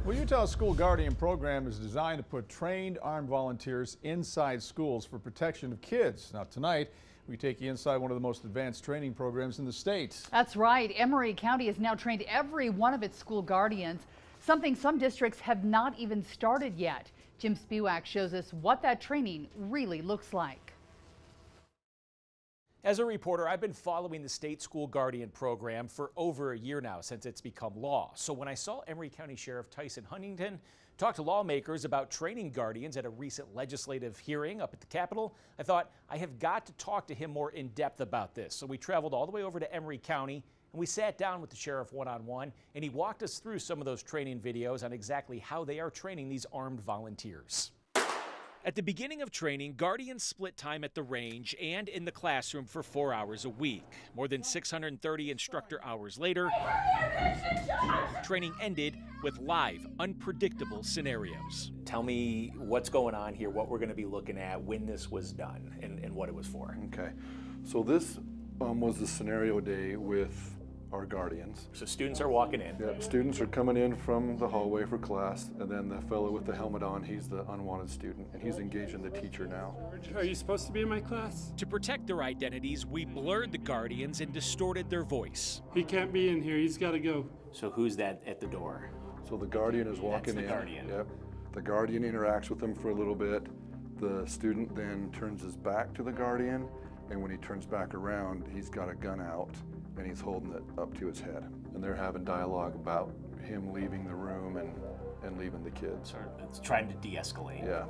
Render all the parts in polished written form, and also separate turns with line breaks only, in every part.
Well, Utah's School Guardian program is designed to put trained armed volunteers inside schools for protection of kids. Now tonight, we take you inside one of the most advanced training programs in the state.
That's right. Emery County has now trained every one of its school guardians, something some districts have not even started yet. Jim Spiewak shows us what that training really looks like.
As a reporter, I've been following the state school guardian program for over a year now since it's become law. So when I saw Emery County Sheriff Tyson Huntington talk to lawmakers about training guardians at a recent legislative hearing up at the Capitol, I thought I have got to talk to him more in depth about this. So we traveled all the way over to Emery County and we sat down with the sheriff one-on-one, and he walked us through some of those training videos on exactly how they are training these armed volunteers. At the beginning of training, guardians split time at the range and in the classroom for 4 hours a week. More than 630 instructor hours later, training ended with live, unpredictable scenarios. Tell me what's going on here, what we're going to be looking at, when this was done, and what it was for.
Okay, so this was the scenario day with our guardians.
So students are walking in.
Yeah, students are coming in from the hallway for class, and then the fellow with the helmet on, he's the unwanted student, and he's engaging the teacher now.
Are you supposed to be in my class?
To protect their identities, we blurred the guardians and distorted their voice.
He can't be in here, he's got to go.
So who's that at the door?
So the guardian is walking in.
That's the guardian.
Yep. The guardian interacts with them for a little bit. The student then turns his back to the guardian, and when he turns back around, he's got a gun out and he's holding it up to his head. And they're having dialogue about him leaving the room and leaving the kids.
It's trying to de-escalate.
Yeah,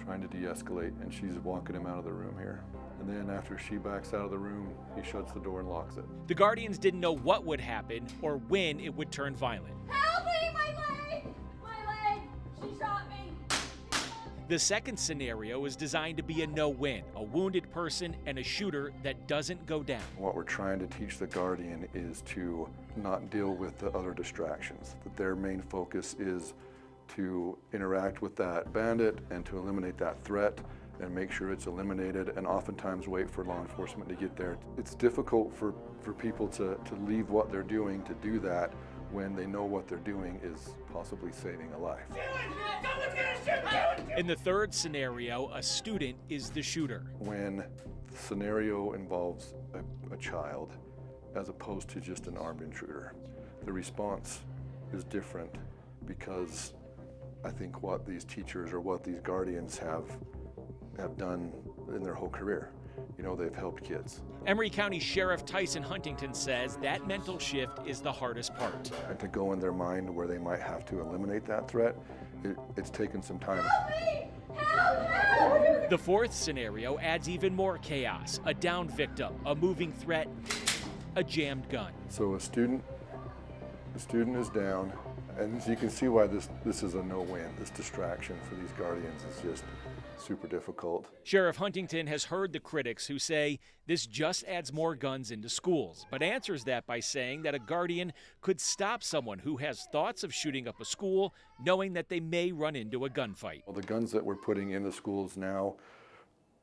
trying to de-escalate, and she's walking him out of the room here. And then after she backs out of the room, he shuts the door and locks it.
The guardians didn't know what would happen or when it would turn violent.
Help me, my leg! My leg! She shot me!
The second scenario is designed to be a no-win, a wounded person and a shooter that doesn't go down.
What we're trying to teach the guardian is to not deal with the other distractions, that their main focus is to interact with that bandit and to eliminate that threat and make sure it's eliminated, and oftentimes wait for law enforcement to get there. It's difficult for people to leave what they're doing to do that when they know what they're doing is possibly saving a life.
In the third scenario, a student is the shooter.
When the scenario involves a child as opposed to just an armed intruder, the response is different, because I think what these teachers or what these guardians have done in their whole career, you know, they've helped kids.
Emery County Sheriff Tyson Huntington says that mental shift is the hardest part.
And to go in their mind where they might have to eliminate that threat, it's taken some time.
The fourth scenario adds even more chaos. A downed victim, a moving threat, a jammed gun.
So the student is down, and you can see why this is a no-win. This distraction for these guardians is just super difficult.
Sheriff Huntington has heard the critics who say this just adds more guns into schools, but answers that by saying that a guardian could stop someone who has thoughts of shooting up a school, knowing that they may run into a gunfight.
Well, the guns that we're putting into schools now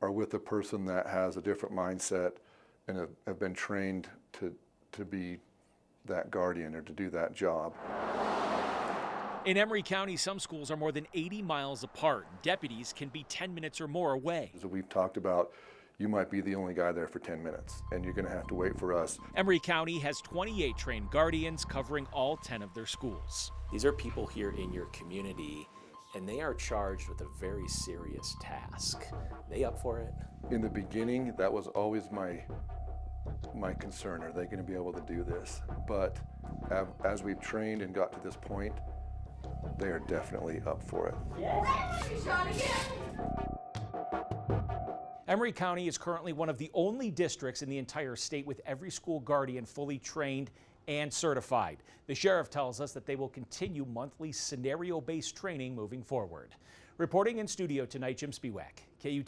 are with a person that has a different mindset and have been trained to be that guardian or to do that job.
In Emery County, some schools are more than 80 miles apart. Deputies can be 10 minutes or more away.
As we've talked about, you might be the only guy there for 10 minutes, and you're going to have to wait for us.
Emery County has 28 trained guardians covering all 10 of their schools. These are people here in your community, and they are charged with a very serious task. They up for it?
In the beginning, that was always my concern. Are they going to be able to do this? But as we've trained and got to this point, they are definitely up for it.
Emery County is currently one of the only districts in the entire state with every school guardian fully trained and certified. The sheriff tells us that they will continue monthly scenario-based training moving forward. Reporting in studio tonight, Jim Spiewak, KUTV.